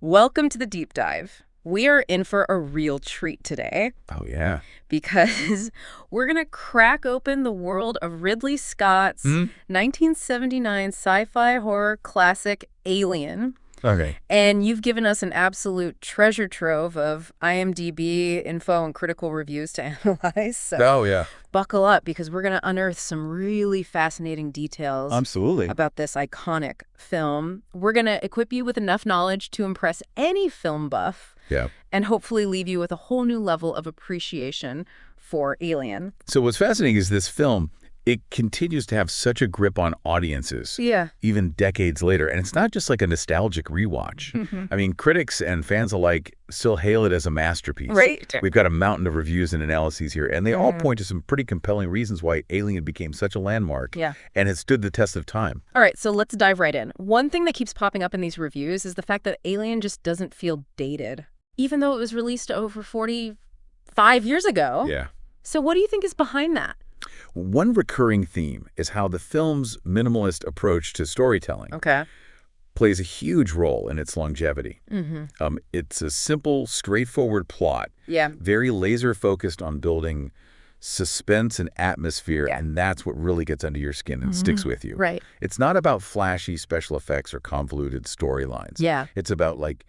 Welcome to the deep dive. We are in for a real treat today Oh, yeah. because we're going to crack open the world of Ridley Scott's 1979 sci-fi horror classic Alien. Okay. And you've given us an absolute treasure trove of IMDb info and critical reviews to analyze. So Oh, yeah. buckle up because we're going to unearth some really fascinating details Absolutely. about this iconic film. We're going to equip you with enough knowledge to impress any film buff. Yeah. And hopefully leave you with a whole new level of appreciation for Alien. So what's fascinating is this film, it continues to have such a grip on audiences, Yeah. even decades later. And it's not just like a nostalgic rewatch. I mean, critics and fans alike still hail it as a masterpiece. Right. We've got a mountain of reviews and analyses here, and they all point to some pretty compelling reasons why Alien became such a landmark and has stood the test of time. All right, so let's dive right in. One thing that keeps popping up in these reviews is the fact that Alien just doesn't feel dated, even though it was released over 45 years ago. Yeah. So what do you think is behind that? One recurring theme is how the film's minimalist approach to storytelling plays a huge role in its longevity. It's a simple, straightforward plot, very laser-focused on building suspense and atmosphere, and that's what really gets under your skin and sticks with you. Right. It's not about flashy special effects or convoluted storylines. Yeah. It's about, like,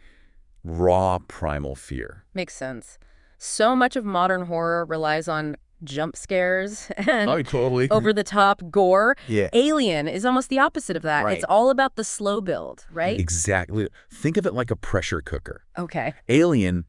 raw primal fear. Makes sense. So much of modern horror relies on jump scares and totally. over-the-top gore. Yeah. Alien is almost the opposite of that. Right. It's all about the slow build, right? Exactly. Think of it like a pressure cooker. Okay. Alien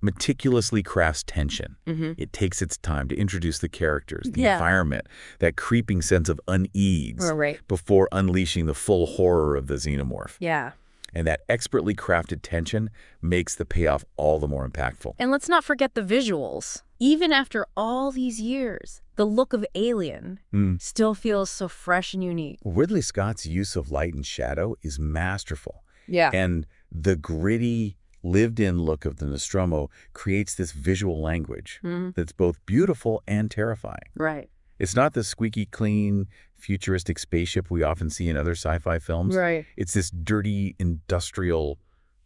meticulously crafts tension. It takes its time to introduce the characters, the environment, that creeping sense of unease before unleashing the full horror of the Xenomorph. Yeah. And that expertly crafted tension makes the payoff all the more impactful. And let's not forget the visuals. Even after all these years, the look of Alien still feels so fresh and unique. Ridley Scott's use of light and shadow is masterful. Yeah. And the gritty, lived-in look of the Nostromo creates this visual language that's both beautiful and terrifying. Right. It's not the squeaky clean, futuristic spaceship we often see in other sci-fi films. Right. It's this dirty, industrial,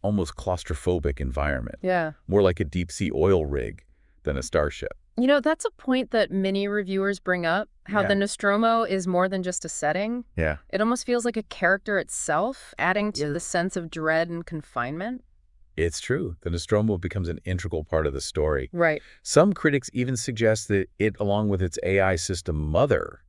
almost claustrophobic environment. Yeah. More like a deep-sea oil rig than a starship. You know, that's a point that many reviewers bring up, how the Nostromo is more than just a setting. Yeah. It almost feels like a character itself, adding to the sense of dread and confinement. It's true. The Nostromo becomes an integral part of the story. Right. Some critics even suggest that it, along with its AI system Mother,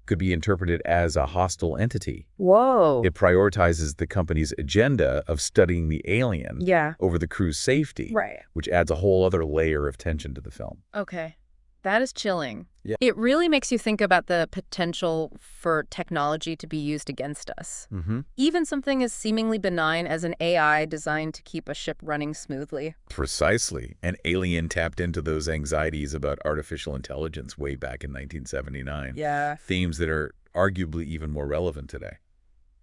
could be interpreted as a hostile entity. Whoa. It prioritizes the company's agenda of studying the alien over the crew's safety, which adds a whole other layer of tension to the film. Okay. That is chilling. Yeah. It really makes you think about the potential for technology to be used against us. Even something as seemingly benign as an AI designed to keep a ship running smoothly. Precisely. And Alien tapped into those anxieties about artificial intelligence way back in 1979. Yeah. Themes that are arguably even more relevant today.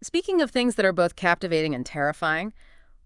Speaking of things that are both captivating and terrifying,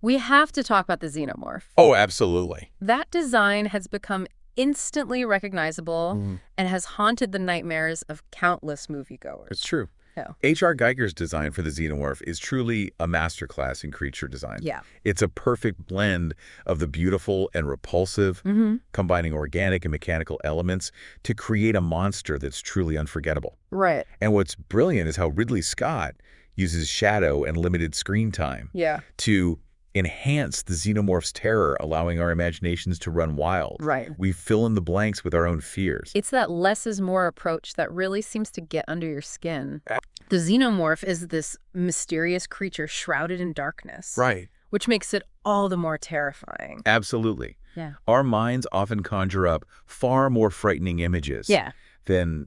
we have to talk about the Xenomorph. Oh, absolutely. That design has become instantly recognizable and has haunted the nightmares of countless moviegoers. It's true. Yeah. H.R. Geiger's design for the Xenomorph is truly a masterclass in creature design. Yeah. It's a perfect blend of the beautiful and repulsive, combining organic and mechanical elements to create a monster that's truly unforgettable. Right. And what's brilliant is how Ridley Scott uses shadow and limited screen time to enhance the Xenomorph's terror, allowing our imaginations to run wild. Right. We fill in the blanks with our own fears. It's that less is more approach that really seems to get under your skin. The Xenomorph is this mysterious creature shrouded in darkness. Right. Which makes it all the more terrifying. Absolutely. Yeah. Our minds often conjure up far more frightening images than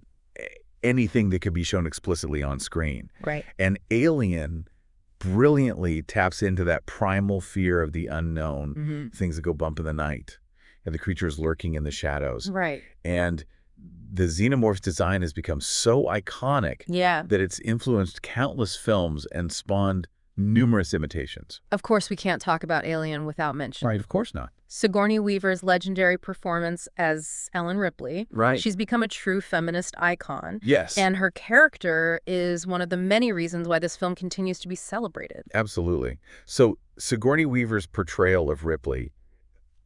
anything that could be shown explicitly on screen. Right. And Alien brilliantly taps into that primal fear of the unknown, things that go bump in the night, and the creatures lurking in the shadows. Right. And the Xenomorph's design has become so iconic that it's influenced countless films and spawned numerous imitations. Of course, we can't talk about Alien without mention. Right, of course not. Sigourney Weaver's legendary performance as Ellen Ripley. Right. She's become a true feminist icon. Yes. And her character is one of the many reasons why this film continues to be celebrated. Absolutely. So Sigourney Weaver's portrayal of Ripley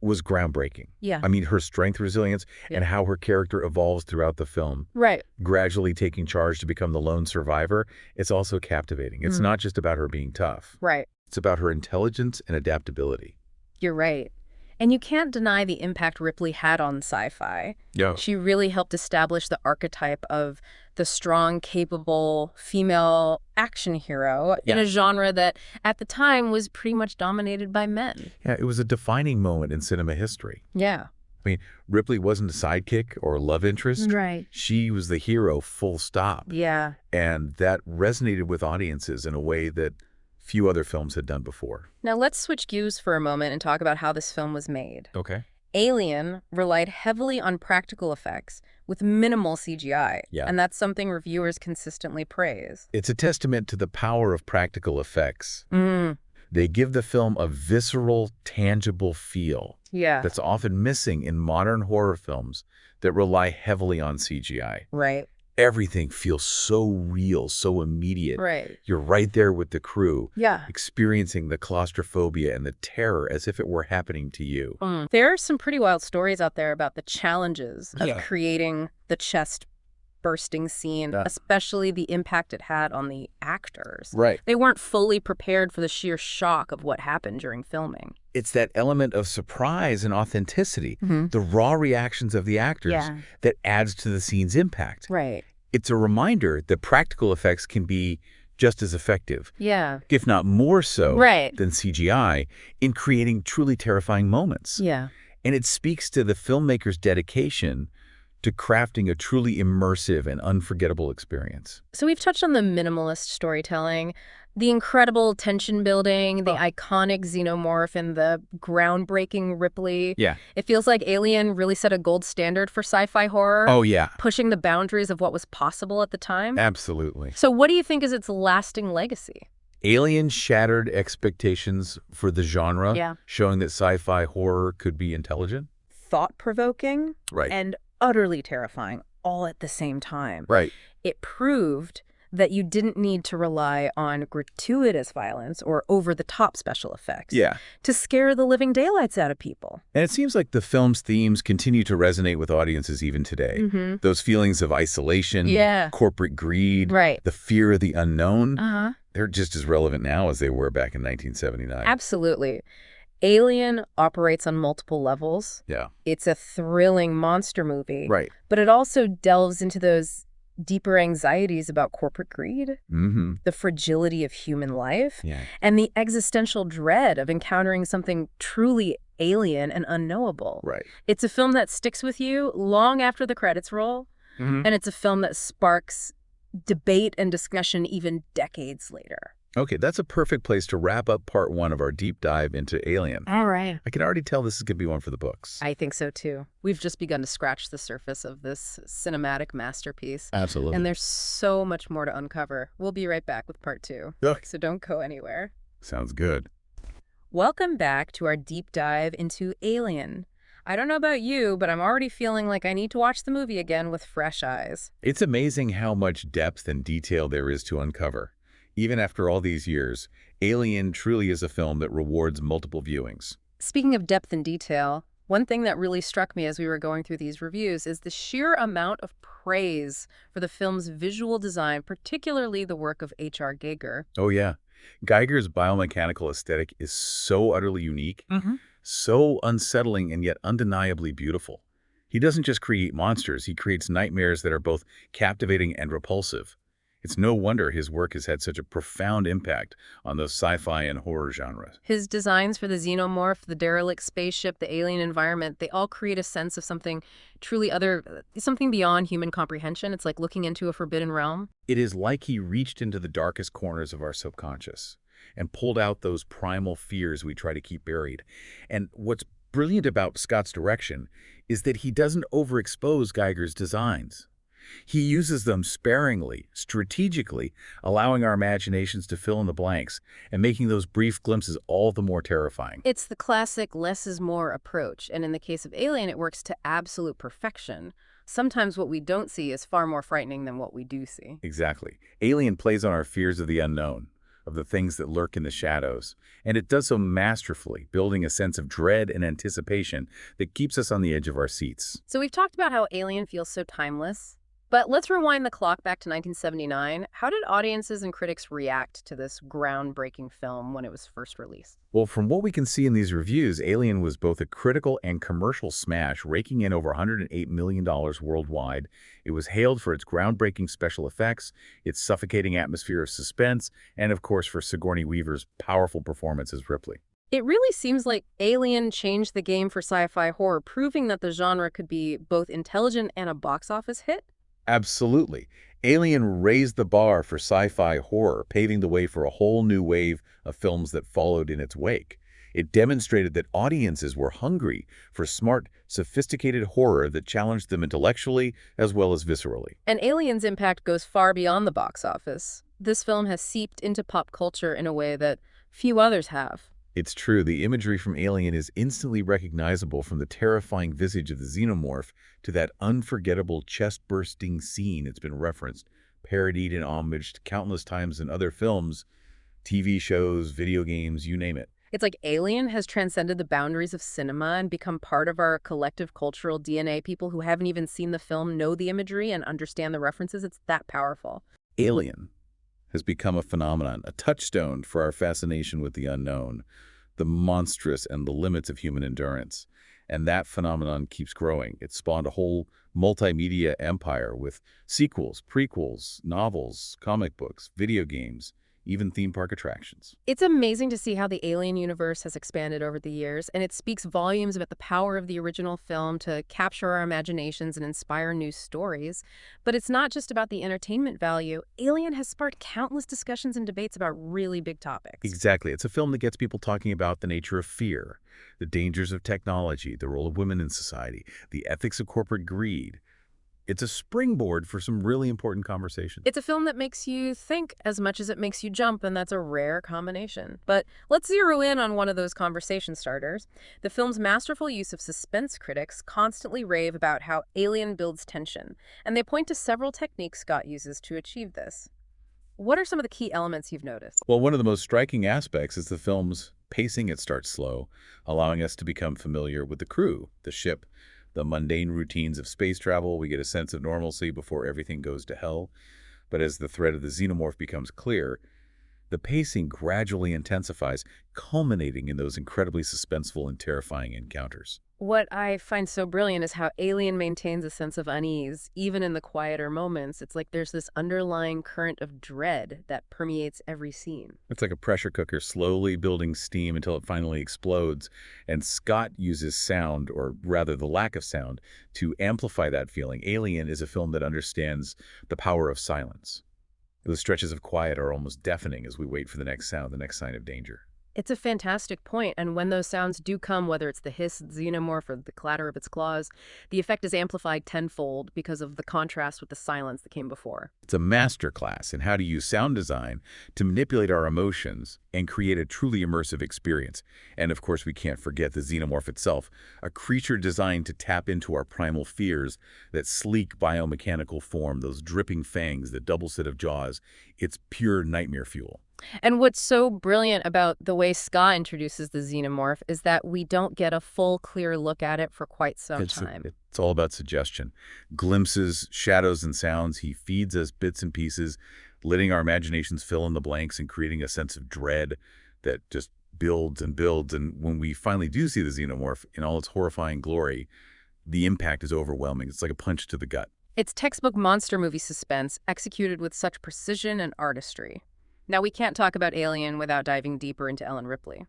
was groundbreaking. Yeah. I mean, her strength, resilience, and how her character evolves throughout the film. Right. Gradually taking charge to become the lone survivor. It's also captivating. It's not just about her being tough. Right. It's about her intelligence and adaptability. You're right. And you can't deny the impact Ripley had on sci-fi. Yeah. She really helped establish the archetype of the strong, capable female action hero in a genre that, at the time, was pretty much dominated by men. Yeah, it was a defining moment in cinema history. Yeah. I mean, Ripley wasn't a sidekick or a love interest. Right. She was the hero, full stop. Yeah. And that resonated with audiences in a way that few other films had done before. Now let's switch gears for a moment and talk about how this film was made. Okay. Alien relied heavily on practical effects with minimal CGI. Yeah. And that's something reviewers consistently praise. It's a testament to the power of practical effects. They give the film a visceral, tangible feel that's often missing in modern horror films that rely heavily on CGI. Right. Everything feels so real, so immediate. Right. You're right there with the crew, Yeah. experiencing the claustrophobia and the terror as if it were happening to you. There are some pretty wild stories out there about the challenges of creating the chest-bursting scene, especially the impact it had on the actors. Right. They weren't fully prepared for the sheer shock of what happened during filming. It's that element of surprise and authenticity, the raw reactions of the actors that adds to the scene's impact. Right. It's a reminder that practical effects can be just as effective, if not more so than CGI, in creating truly terrifying moments. Yeah. And it speaks to the filmmaker's dedication to crafting a truly immersive and unforgettable experience. So we've touched on the minimalist storytelling, the incredible tension building, the iconic Xenomorph, and the groundbreaking Ripley. Yeah. It feels like Alien really set a gold standard for sci-fi horror. Oh, yeah. Pushing the boundaries of what was possible at the time. Absolutely. So what do you think is its lasting legacy? Alien shattered expectations for the genre, showing that sci-fi horror could be intelligent. Thought-provoking. Right. And utterly terrifying all at the same time. Right. It proved that you didn't need to rely on gratuitous violence or over-the-top special effects to scare the living daylights out of people. And it seems like the film's themes continue to resonate with audiences even today. Those feelings of isolation, corporate greed, the fear of the unknown, they're just as relevant now as they were back in 1979. Absolutely. Alien operates on multiple levels. Yeah. It's a thrilling monster movie. Right. But it also delves into those deeper anxieties about corporate greed, the fragility of human life, and the existential dread of encountering something truly alien and unknowable. Right. It's a film that sticks with you long after the credits roll, and it's a film that sparks debate and discussion even decades later. Okay, that's a perfect place to wrap up part one of our deep dive into Alien. All right. I can already tell this is going to be one for the books. I think so, too. We've just begun to scratch the surface of this cinematic masterpiece. Absolutely. And there's so much more to uncover. We'll be right back with part two. Okay. So don't go anywhere. Sounds good. Welcome back to our deep dive into Alien. I don't know about you, but I'm already feeling like I need to watch the movie again with fresh eyes. It's amazing how much depth and detail there is to uncover. Even after all these years, Alien truly is a film that rewards multiple viewings. Speaking of depth and detail, one thing that really struck me as we were going through these reviews is the sheer amount of praise for the film's visual design, particularly the work of H.R. Giger. Oh, yeah. Giger's biomechanical aesthetic is so utterly unique, so unsettling and yet undeniably beautiful. He doesn't just create monsters, he creates nightmares that are both captivating and repulsive. It's no wonder his work has had such a profound impact on those sci-fi and horror genres. His designs for the Xenomorph, the derelict spaceship, the alien environment, they all create a sense of something truly other, something beyond human comprehension. It's like looking into a forbidden realm. It is like he reached into the darkest corners of our subconscious and pulled out those primal fears we try to keep buried. And what's brilliant about Scott's direction is that he doesn't overexpose Giger's designs. He uses them sparingly, strategically, allowing our imaginations to fill in the blanks and making those brief glimpses all the more terrifying. It's the classic less is more approach, and in the case of Alien, it works to absolute perfection. Sometimes what we don't see is far more frightening than what we do see. Exactly. Alien plays on our fears of the unknown, of the things that lurk in the shadows. And it does so masterfully, building a sense of dread and anticipation that keeps us on the edge of our seats. So we've talked about how Alien feels so timeless. But let's rewind the clock back to 1979. How did audiences and critics react to this groundbreaking film when it was first released? Well, from what we can see in these reviews, Alien was both a critical and commercial smash, raking in over $108 million worldwide. It was hailed for its groundbreaking special effects, its suffocating atmosphere of suspense, and of course for Sigourney Weaver's powerful performance as Ripley. It really seems like Alien changed the game for sci-fi horror, proving that the genre could be both intelligent and a box office hit. Absolutely. Alien raised the bar for sci-fi horror, paving the way for a whole new wave of films that followed in its wake. It demonstrated that audiences were hungry for smart, sophisticated horror that challenged them intellectually as well as viscerally. And Alien's impact goes far beyond the box office. This film has seeped into pop culture in a way that few others have. It's true, the imagery from Alien is instantly recognizable, from the terrifying visage of the Xenomorph to that unforgettable chest-bursting scene it's been referenced, parodied and homaged countless times in other films, TV shows, video games, you name it. It's like Alien has transcended the boundaries of cinema and become part of our collective cultural DNA. People who haven't even seen the film know the imagery and understand the references. It's that powerful. Alien has become a phenomenon, a touchstone for our fascination with the unknown, the monstrous and the limits of human endurance. And that phenomenon keeps growing. It spawned a whole multimedia empire with sequels, prequels, novels, comic books, video games, even theme park attractions. It's amazing to see how the Alien universe has expanded over the years, and it speaks volumes about the power of the original film to capture our imaginations and inspire new stories. But it's not just about the entertainment value. Alien has sparked countless discussions and debates about really big topics. Exactly. It's a film that gets people talking about the nature of fear, the dangers of technology, the role of women in society, the ethics of corporate greed. It's a springboard for some really important conversations. It's a film that makes you think as much as it makes you jump, and that's a rare combination. But let's zero in on one of those conversation starters. The film's masterful use of suspense. Critics constantly rave about how Alien builds tension, and they point to several techniques Scott uses to achieve this. What are some of the key elements you've noticed? Well, one of the most striking aspects is the film's pacing. It starts slow, allowing us to become familiar with the crew, the ship, the mundane routines of space travel. We get a sense of normalcy before everything goes to hell. But as the threat of the Xenomorph becomes clear, the pacing gradually intensifies, culminating in those incredibly suspenseful and terrifying encounters. What I find so brilliant is how Alien maintains a sense of unease, even in the quieter moments. It's like there's this underlying current of dread that permeates every scene. It's like a pressure cooker slowly building steam until it finally explodes. And Scott uses sound, or rather the lack of sound, to amplify that feeling. Alien is a film that understands the power of silence. Those stretches of quiet are almost deafening as we wait for the next sound, the next sign of danger. It's a fantastic point, and when those sounds do come, whether it's the hiss of the xenomorph or the clatter of its claws, the effect is amplified tenfold because of the contrast with the silence that came before. It's a masterclass in how to use sound design to manipulate our emotions and create a truly immersive experience. And of course, we can't forget the xenomorph itself, a creature designed to tap into our primal fears, that sleek biomechanical form, those dripping fangs, the double set of jaws. It's pure nightmare fuel. And what's so brilliant about the way Scott introduces the xenomorph is that we don't get a full, clear look at it for quite some time. It's all about suggestion. Glimpses, shadows, and sounds. He feeds us bits and pieces, letting our imaginations fill in the blanks and creating a sense of dread that just builds and builds. And when we finally do see the xenomorph in all its horrifying glory, the impact is overwhelming. It's like a punch to the gut. It's textbook monster movie suspense, executed with such precision and artistry. Now, we can't talk about Alien without diving deeper into Ellen Ripley.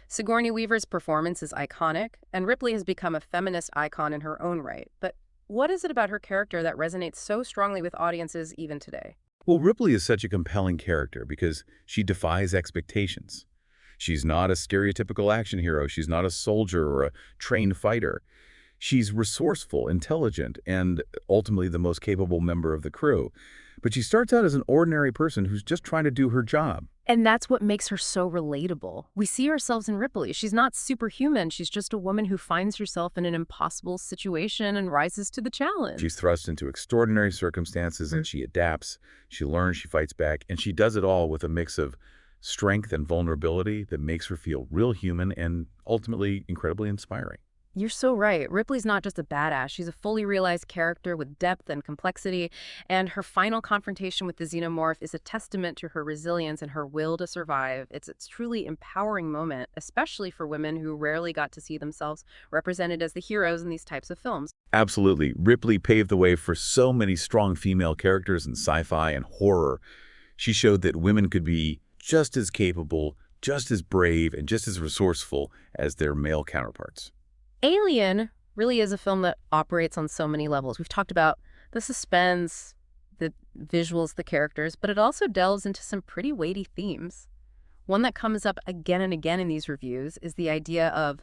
Sigourney Weaver's performance is iconic, and Ripley has become a feminist icon in her own right. But what is it about her character that resonates so strongly with audiences even today? Well, Ripley is such a compelling character because she defies expectations. She's not a stereotypical action hero. She's not a soldier or a trained fighter. She's resourceful, intelligent, and ultimately the most capable member of the crew. But she starts out as an ordinary person who's just trying to do her job. And that's what makes her so relatable. We see ourselves in Ripley. She's not superhuman. She's just a woman who finds herself in an impossible situation and rises to the challenge. She's thrust into extraordinary circumstances and she adapts. She learns, she fights back, and she does it all with a mix of strength and vulnerability that makes her feel real human and ultimately incredibly inspiring. You're so right. Ripley's not just a badass. She's a fully realized character with depth and complexity, and her final confrontation with the Xenomorph is a testament to her resilience and her will to survive. It's a truly empowering moment, especially for women who rarely got to see themselves represented as the heroes in these types of films. Absolutely. Ripley paved the way for so many strong female characters in sci-fi and horror. She showed that women could be just as capable, just as brave, and just as resourceful as their male counterparts. Alien really is a film that operates on so many levels. We've talked about the suspense, the visuals, the characters, but it also delves into some pretty weighty themes. One that comes up again and again in these reviews is the idea of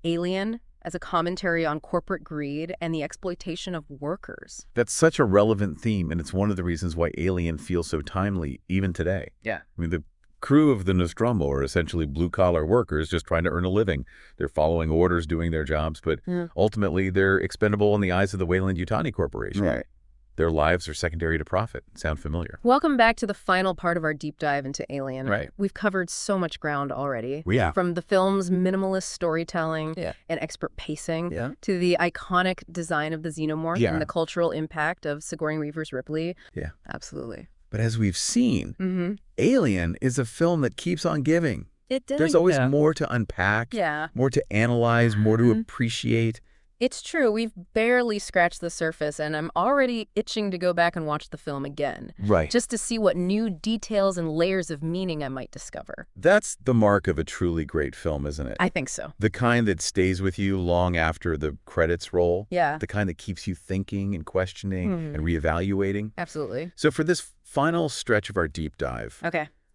Alien as a commentary on corporate greed and the exploitation of workers. That's such a relevant theme, and it's one of the reasons why Alien feels so timely even today. Yeah. I mean, the crew of the Nostromo are essentially blue-collar workers just trying to earn a living. They're following orders, doing their jobs, but ultimately they're expendable in the eyes of the Weyland-Yutani Corporation. Right. Their lives are secondary to profit. Sound familiar? Welcome back to the final part of our deep dive into Alien. Right. We've covered so much ground already. Yeah. From the film's minimalist storytelling and expert pacing to the iconic design of the Xenomorph and the cultural impact of Sigourney Weaver's Ripley. Yeah. Absolutely. But as we've seen, Alien is a film that keeps on giving. There's always more to unpack, more to analyze, more to appreciate. It's true. We've barely scratched the surface, and I'm already itching to go back and watch the film again. Right. Just to see what new details and layers of meaning I might discover. That's the mark of a truly great film, isn't it? I think so. The kind that stays with you long after the credits roll. Yeah. The kind that keeps you thinking and questioning and reevaluating. Absolutely. So for this final stretch of our deep dive,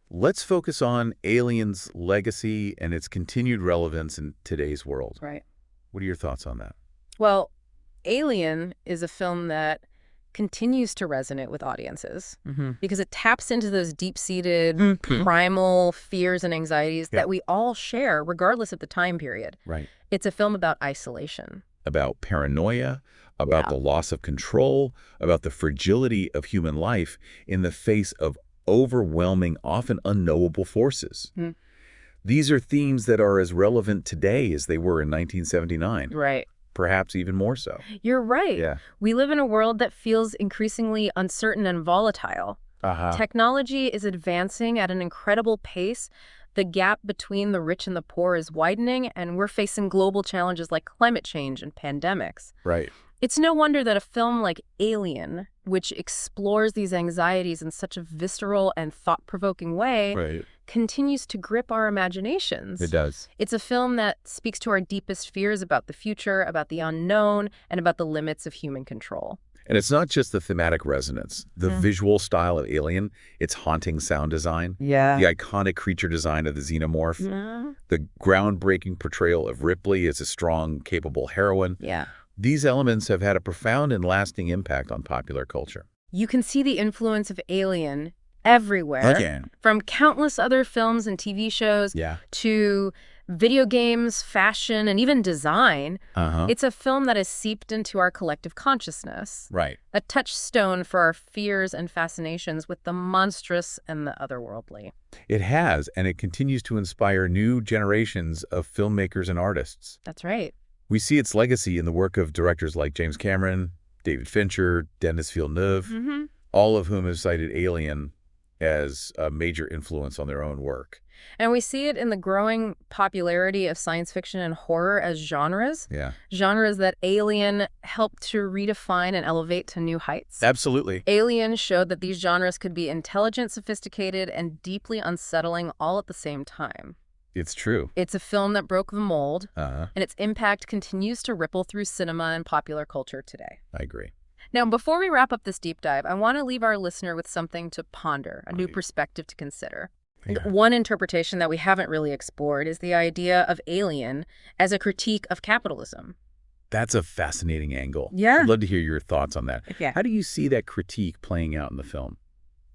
let's focus on Alien's legacy and its continued relevance in today's world. Right. What are your thoughts on that? Well, Alien is a film that continues to resonate with audiences because it taps into those deep-seated primal fears and anxieties that we all share regardless of the time period. Right. It's a film about isolation. About paranoia, about the loss of control, about the fragility of human life in the face of overwhelming, often unknowable forces. These are themes that are as relevant today as they were in 1979. Right. Perhaps even more so. You're right. Yeah. We live in a world that feels increasingly uncertain and volatile. Technology is advancing at an incredible pace. The gap between the rich and the poor is widening, and we're facing global challenges like climate change and pandemics. Right. It's no wonder that a film like Alien, which explores these anxieties in such a visceral and thought-provoking way, continues to grip our imaginations. It does. It's a film that speaks to our deepest fears about the future, about the unknown, and about the limits of human control. And it's not just the thematic resonance, the visual style of Alien, its haunting sound design, the iconic creature design of the Xenomorph, the groundbreaking portrayal of Ripley as a strong, capable heroine. These elements have had a profound and lasting impact on popular culture. You can see the influence of Alien everywhere, from countless other films and TV shows to video games, fashion, and even design. It's a film that has seeped into our collective consciousness. Right. A touchstone for our fears and fascinations with the monstrous and the otherworldly. It has, and it continues to inspire new generations of filmmakers and artists. That's right. We see its legacy in the work of directors like James Cameron, David Fincher, Denis Villeneuve, all of whom have cited Alien as a major influence on their own work. And we see it in the growing popularity of science fiction and horror as genres. Genres that Alien helped to redefine and elevate to new heights. Absolutely. Alien showed that these genres could be intelligent, sophisticated, and deeply unsettling all at the same time. It's true. It's a film that broke the mold, and its impact continues to ripple through cinema and popular culture today. I agree. Now, before we wrap up this deep dive, I want to leave our listener with something to ponder, a new perspective to consider. One interpretation that we haven't really explored is the idea of Alien as a critique of capitalism. That's a fascinating angle. Yeah. I'd love to hear your thoughts on that. Yeah. How do you see that critique playing out in the film?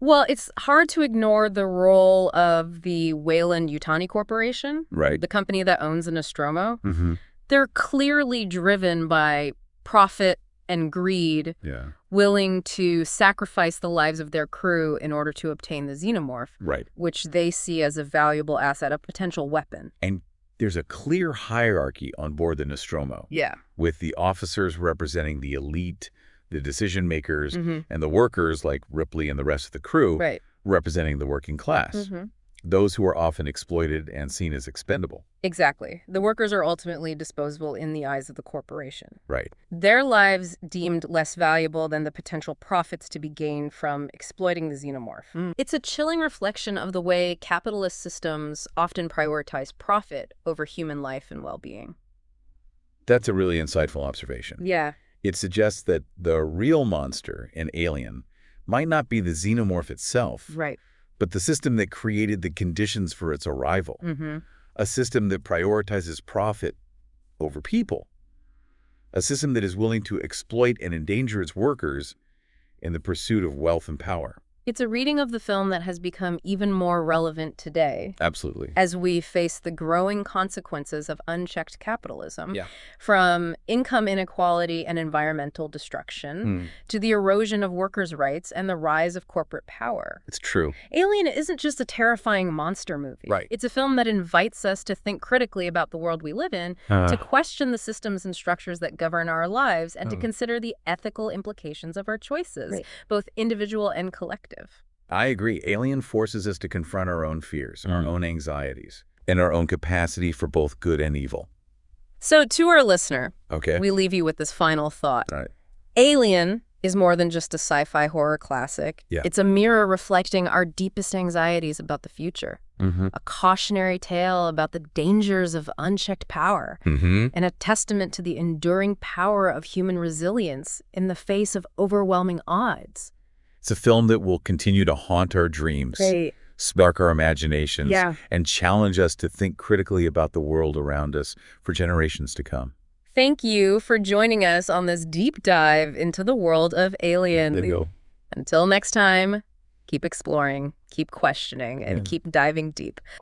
Well, it's hard to ignore the role of the Weyland-Yutani Corporation, right, the company that owns the Nostromo. Mm-hmm. They're clearly driven by profit and greed, willing to sacrifice the lives of their crew in order to obtain the Xenomorph, right, which they see as a valuable asset, a potential weapon. And there's a clear hierarchy on board the Nostromo. Yeah. With the officers representing the elite, the decision makers, Mm-hmm. and the workers like Ripley and the rest of the crew representing the working class. Mm-hmm. Those who are often exploited and seen as expendable. Exactly. The workers are ultimately disposable in the eyes of the corporation. Right. Their lives deemed less valuable than the potential profits to be gained from exploiting the Xenomorph. It's a chilling reflection of the way capitalist systems often prioritize profit over human life and well-being. That's a really insightful observation. Yeah. It suggests that the real monster in Alien might not be the Xenomorph itself, right, but the system that created the conditions for its arrival. Mm-hmm. A system that prioritizes profit over people. A system that is willing to exploit and endanger its workers in the pursuit of wealth and power. It's a reading of the film that has become even more relevant today. Absolutely. As we face the growing consequences of unchecked capitalism, Yeah. from income inequality and environmental destruction to the erosion of workers' rights and the rise of corporate power. It's true. Alien isn't just a terrifying monster movie. Right. It's a film that invites us to think critically about the world we live in, to question the systems and structures that govern our lives, and to consider the ethical implications of our choices, both individual and collective. I agree. Alien forces us to confront our own fears, our own anxieties, and our own capacity for both good and evil. So to our listener, Okay. we leave you with this final thought. All right. Alien is more than just a sci-fi horror classic. Yeah. It's a mirror reflecting our deepest anxieties about the future. A cautionary tale about the dangers of unchecked power, and a testament to the enduring power of human resilience in the face of overwhelming odds. It's a film that will continue to haunt our dreams, spark our imaginations, and challenge us to think critically about the world around us for generations to come. Thank you for joining us on this deep dive into the world of Alien. There you go. Until next time, keep exploring, keep questioning, and keep diving deep.